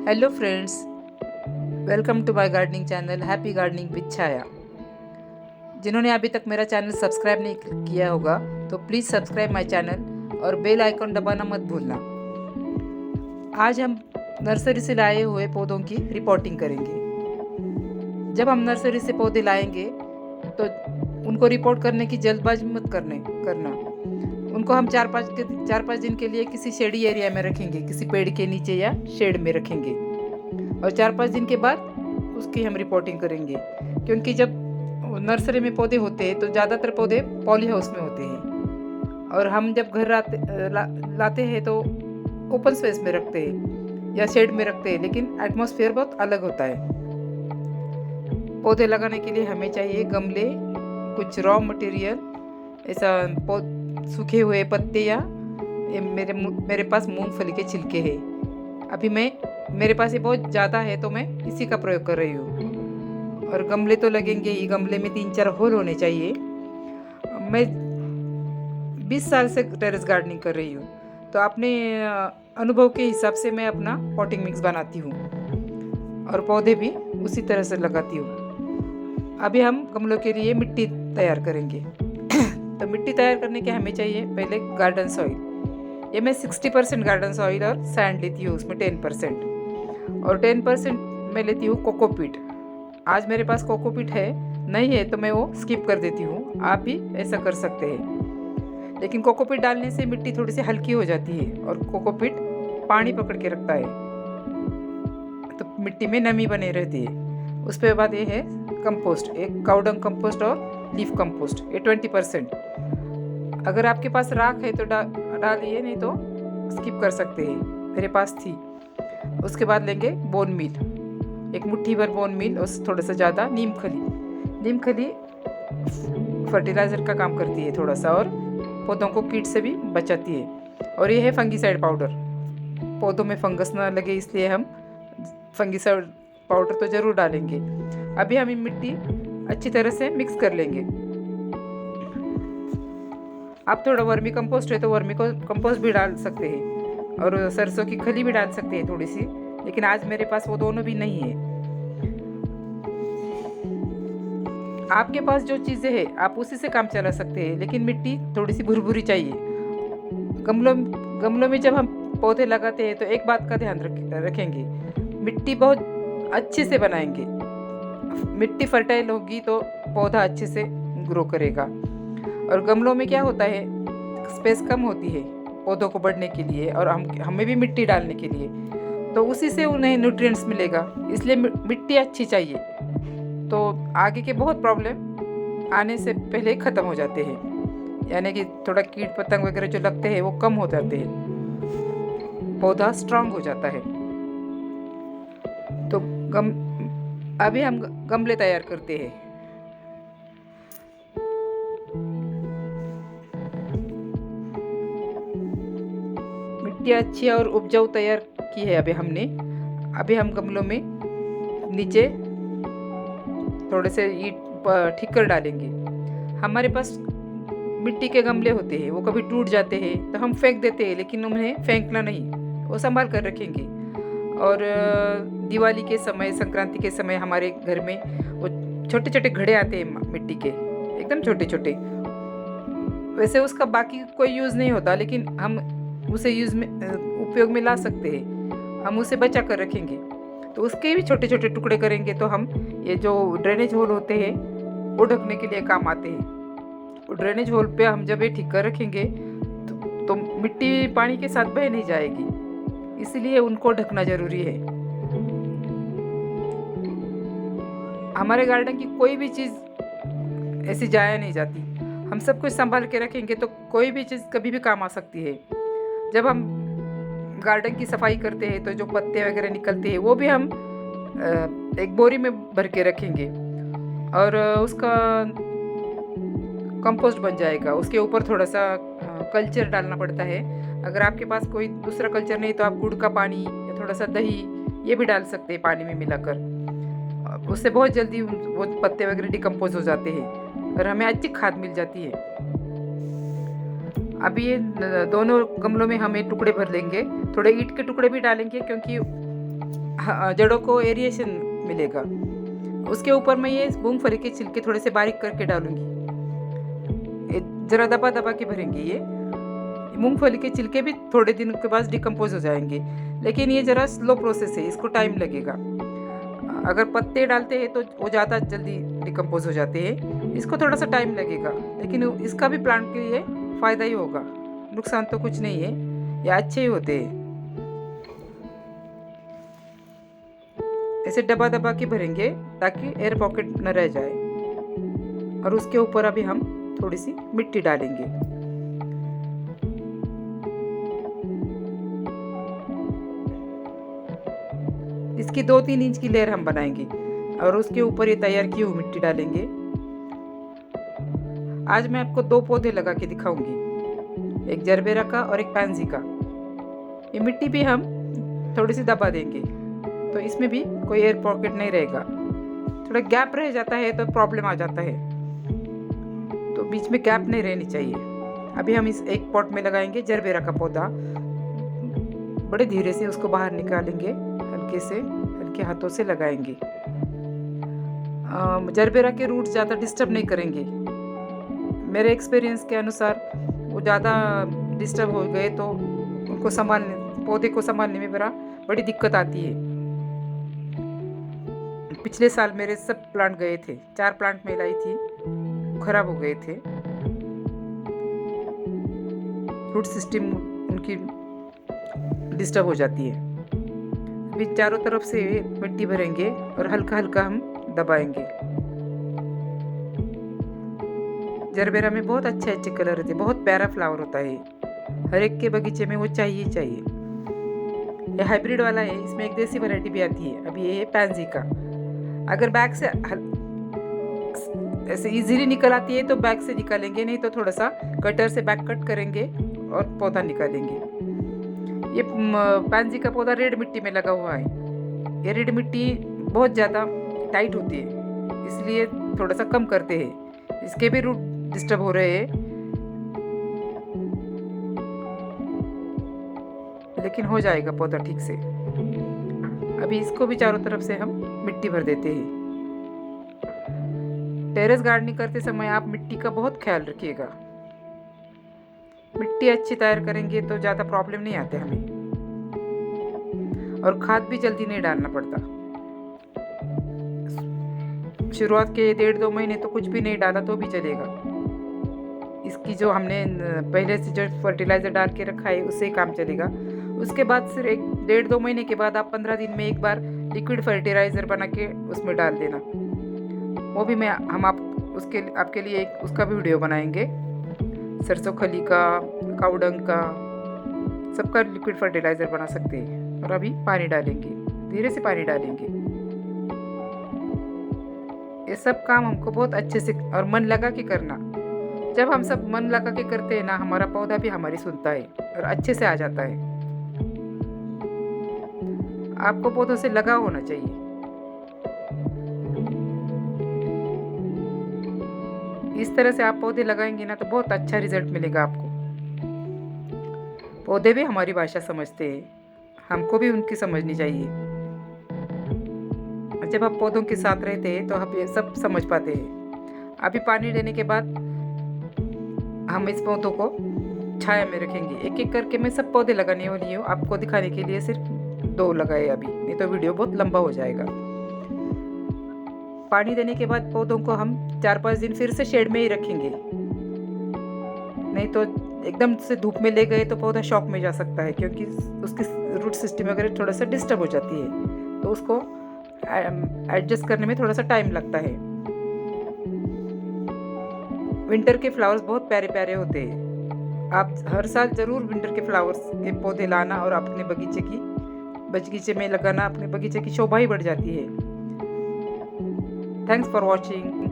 Hello friends, welcome to my gardening channel happy gardening with Chhaya. जिन्होंने अभी तक मेरा चैनल सब्सक्राइब नहीं किया होगा तो प्लीज़ सब्सक्राइब माय चैनल और बेल आइकन दबाना मत भूलना। आज हम नर्सरी से लाए हुए पौधों की रिपोर्टिंग करेंगे। जब हम नर्सरी से पौधे लाएंगे तो उनको रिपोर्ट करने की जल्दबाजी मत करना। उनको हम चार पाँच दिन के लिए किसी शेडी एरिया में रखेंगे, किसी पेड़ के नीचे या शेड में रखेंगे और 4-5 दिन के बाद उसकी हम रिपोर्टिंग करेंगे। क्योंकि जब नर्सरी में पौधे होते हैं तो ज़्यादातर पौधे पॉली हाउस में होते हैं और हम जब घर लाते हैं तो ओपन स्पेस में रखते हैं या शेड में रखते हैं, लेकिन एटमॉस्फेयर बहुत अलग होता है। पौधे लगाने के लिए हमें चाहिए गमले, कुछ रॉ मटेरियल, ऐसा सूखे हुए पत्ते या मेरे पास मूंगफली के छिलके हैं। अभी मेरे पास ये बहुत ज़्यादा है तो मैं इसी का प्रयोग कर रही हूँ। और गमले तो लगेंगे ही, गमले में 3-4 होल होने चाहिए। मैं 20 साल से टेरेस गार्डनिंग कर रही हूँ तो अपने अनुभव के हिसाब से मैं अपना पॉटिंग मिक्स बनाती हूँ और पौधे भी उसी तरह से लगाती हूँ। अभी हम गमलों के लिए मिट्टी तैयार करेंगे। तो मिट्टी तैयार करने के हमें चाहिए पहले गार्डन सॉइल। ये मैं 60% गार्डन सॉइल और सैंड लेती हूँ, उसमें 10% और 10% मैं लेती हूँ कोकोपीट। आज मेरे पास कोकोपीट है, नहीं है तो मैं वो स्किप कर देती हूँ। आप भी ऐसा कर सकते हैं, लेकिन कोकोपीट डालने से मिट्टी थोड़ी सी हल्की हो जाती है और कोकोपीट पानी पकड़ के रखता है तो मिट्टी में नमी बनी रहती है। उसके बाद ये है कंपोस्ट, एक काउडंग कंपोस्ट और लीफ कंपोस्ट, ये 20%। अगर आपके पास राख है तो डालिए, नहीं तो स्किप कर सकते हैं, मेरे पास थी। उसके बाद लेंगे बोन मील, एक मुट्ठी भर बोन मील और थोड़ा सा ज़्यादा नीम खली फर्टिलाइज़र का काम करती है थोड़ा सा और पौधों को कीट से भी बचाती है। और ये है फंगीसाइड पाउडर, पौधों में फंगस ना लगे इसलिए हम फंगीसाइड पाउडर तो ज़रूर डालेंगे। अभी हम मिट्टी अच्छी तरह से मिक्स कर लेंगे। आप थोड़ा वर्मी कंपोस्ट है तो वर्मी कंपोस्ट भी डाल सकते हैं और सरसों की खली भी डाल सकते हैं थोड़ी सी, लेकिन आज मेरे पास वो दोनों भी नहीं है। आपके पास जो चीज़ें हैं आप उसी से काम चला सकते हैं, लेकिन मिट्टी थोड़ी सी भुरभुरी चाहिए। गमलों में जब हम पौधे लगाते हैं तो एक बात का ध्यान रखेंगे, मिट्टी बहुत अच्छे से बनाएंगे। मिट्टी फर्टाइल होगी तो पौधा अच्छे से ग्रो करेगा। और गमलों में क्या होता है, स्पेस कम होती है पौधों को बढ़ने के लिए और हमें भी मिट्टी डालने के लिए, तो उसी से उन्हें न्यूट्रिएंट्स मिलेगा। इसलिए मिट्टी अच्छी चाहिए, तो आगे के बहुत प्रॉब्लम आने से पहले ख़त्म हो जाते हैं, यानी कि थोड़ा कीट पतंग वगैरह जो लगते हैं वो कम हो जाते हैं, पौधा स्ट्रांग हो जाता है। तो अभी हम गमले तैयार करते हैं। मिट्टी अच्छी और उपजाऊ तैयार की है अभी हम गमलों में नीचे थोड़े से ईंट ठीक कर डालेंगे। हमारे पास मिट्टी के गमले होते हैं, वो कभी टूट जाते हैं तो हम फेंक देते हैं, लेकिन उन्हें फेंकना नहीं, वो संभाल कर रखेंगे। और दिवाली के समय, संक्रांति के समय हमारे घर में वो छोटे छोटे घड़े आते हैं मिट्टी के, एकदम छोटे छोटे। वैसे उसका बाकी कोई यूज़ नहीं होता, लेकिन हम उसे उपयोग में ला सकते हैं, हम उसे बचा कर रखेंगे। तो उसके भी छोटे छोटे टुकड़े करेंगे तो हम ये जो ड्रेनेज होल होते हैं वो ढकने के लिए काम आते हैं। वो ड्रेनेज होल पे हम जब ये ठीक कर रखेंगे तो मिट्टी पानी के साथ बह नहीं जाएगी, इसलिए उनको ढकना जरूरी है। हमारे गार्डन की कोई भी चीज़ ऐसी जाया नहीं जाती, हम सब कुछ संभाल के रखेंगे तो कोई भी चीज़ कभी भी काम आ सकती है। जब हम गार्डन की सफाई करते हैं तो जो पत्ते वगैरह निकलते हैं वो भी हम एक बोरी में भर के रखेंगे और उसका कंपोस्ट बन जाएगा। उसके ऊपर थोड़ा सा कल्चर डालना पड़ता है। अगर आपके पास कोई दूसरा कल्चर नहीं तो आप गुड़ का पानी या थोड़ा सा दही ये भी डाल सकते हैं पानी में मिलाकर, उससे बहुत जल्दी वो पत्ते वगैरह डिकम्पोज हो जाते हैं और हमें अच्छी खाद मिल जाती है। अभी ये दोनों गमलों में हम ये टुकड़े भर लेंगे, थोड़े ईंट के टुकड़े भी डालेंगे क्योंकि जड़ों को एरिएशन मिलेगा। उसके ऊपर मैं ये मूंगफली के छिलके थोड़े से बारीक करके डालूंगी। ज़रा दबा दबा के भरेंगे। ये मूंगफली के छिलके भी थोड़े दिनों के बाद डिकम्पोज हो जाएंगे, लेकिन ये ज़रा स्लो प्रोसेस है, इसको टाइम लगेगा। अगर पत्ते डालते हैं तो वो ज़्यादा जल्दी डिकम्पोज हो जाते हैं, इसको थोड़ा सा टाइम लगेगा, लेकिन इसका भी प्लांट के लिए फ़ायदा ही होगा। नुकसान तो कुछ नहीं है, ये अच्छे ही होते हैं। ऐसे दबा दबा के भरेंगे ताकि एयर पॉकेट न रह जाए। और उसके ऊपर अभी हम थोड़ी सी मिट्टी डालेंगे। इसकी 2-3 इंच की लेयर हम बनाएंगे और उसके ऊपर ये तैयार की हुई मिट्टी डालेंगे। आज मैं आपको 2 पौधे लगा के दिखाऊंगी, एक जरबेरा का और एक पैंसी का। ये मिट्टी भी हम थोड़ी सी दबा देंगे तो इसमें भी कोई एयर पॉकेट नहीं रहेगा। थोड़ा गैप रह जाता है तो प्रॉब्लम आ जाता है, तो बीच में गैप नहीं रहनी चाहिए। अभी हम इस एक पॉट में लगाएंगे जरबेरा का पौधा। बड़े धीरे से उसको बाहर निकालेंगे, हल्के हाथों से लगाएंगे। जरबेरा के रूट ज़्यादा डिस्टर्ब नहीं करेंगे। मेरे एक्सपीरियंस के अनुसार वो ज़्यादा डिस्टर्ब हो गए तो उनको पौधे को संभालने में बड़ी दिक्कत आती है। पिछले साल मेरे सब प्लांट गए थे, 4 प्लांट मैं लाई थी, खराब हो गए थे। रूट सिस्टम उनकी डिस्टर्ब हो जाती है। अभी चारों तरफ से मिट्टी भरेंगे और हल्का हल्का हम दबाएंगे। जरबेरा में बहुत अच्छे कलर होते हैं, बहुत प्यारा फ्लावर होता है। हर एक के बगीचे में वो चाहिए। ये हाइब्रिड वाला है, इसमें एक देसी वैरायटी भी आती है। अभी ये है पैंसी का। अगर बैग से ऐसे इजीली निकल आती है तो बैग से निकालेंगे, नहीं तो थोड़ा सा कटर से बैग कट करेंगे और पौधा निकालेंगे। ये पैंसी का पौधा रेड मिट्टी में लगा हुआ है। ये रेड मिट्टी बहुत ज़्यादा टाइट होती है, इसलिए थोड़ा सा कम करते हैं। इसके भी रूट डिस्टर्ब हो रहे हैं, लेकिन हो जाएगा पौधा ठीक से। अभी इसको भी चारों तरफ से हम मिट्टी भर देते हैं। टेरेस गार्डनिंग करते समय आप मिट्टी का बहुत ख्याल रखिएगा। मिट्टी अच्छी तैयार करेंगे तो ज़्यादा प्रॉब्लम नहीं आते हमें, और खाद भी जल्दी नहीं डालना पड़ता। शुरुआत के 1.5-2 महीने तो कुछ भी नहीं डाला तो भी चलेगा। इसकी जो हमने पहले से जो फर्टिलाइज़र डाल के रखा है उससे काम चलेगा। उसके बाद सिर्फ 1.5-2 महीने के बाद आप 15 दिन में एक बार लिक्विड फर्टिलाइज़र बना के उसमें डाल देना। वो भी हम आपके लिए उसका भी वीडियो बनाएंगे। सरसों खली का, काउडंग का, सबका लिक्विड फर्टिलाइज़र बना सकते हैं। और अभी पानी डालेंगे, धीरे से पानी डालेंगे। ये सब काम हमको बहुत अच्छे से और मन लगा के करना। जब हम सब मन लगा के करते हैं ना, हमारा पौधा भी हमारी सुनता है और अच्छे से आ जाता है। आपको पौधों से लगाव होना चाहिए। इस तरह से आप पौधे लगाएंगे ना तो बहुत अच्छा रिजल्ट मिलेगा आपको। पौधे भी हमारी भाषा समझते हैं, हमको भी उनकी समझनी चाहिए। जब आप पौधों के साथ रहते हैं तो आप ये सब समझ पाते हैं। अभी पानी देने के बाद हम इस पौधों को छाया में रखेंगे। एक एक करके मैं सब पौधे लगाने वाली हूँ, आपको दिखाने के लिए सिर्फ 2 लगाए अभी, नहीं तो वीडियो बहुत लंबा हो जाएगा। पानी देने के बाद पौधों को हम 4-5 दिन फिर से शेड में ही रखेंगे, नहीं तो एकदम से धूप में ले गए तो पौधा शॉक में जा सकता है, क्योंकि उसकी रूट सिस्टम वगैरह थोड़ा सा डिस्टर्ब हो जाती है, तो उसको एडजस्ट करने में थोड़ा सा टाइम लगता है। विंटर के फ्लावर्स बहुत प्यारे प्यारे होते हैं। आप हर साल ज़रूर विंटर के फ्लावर्स के पौधे लाना और अपने बगीचे में लगाना। अपने बगीचे की शोभा ही बढ़ जाती है। Thanks for watching.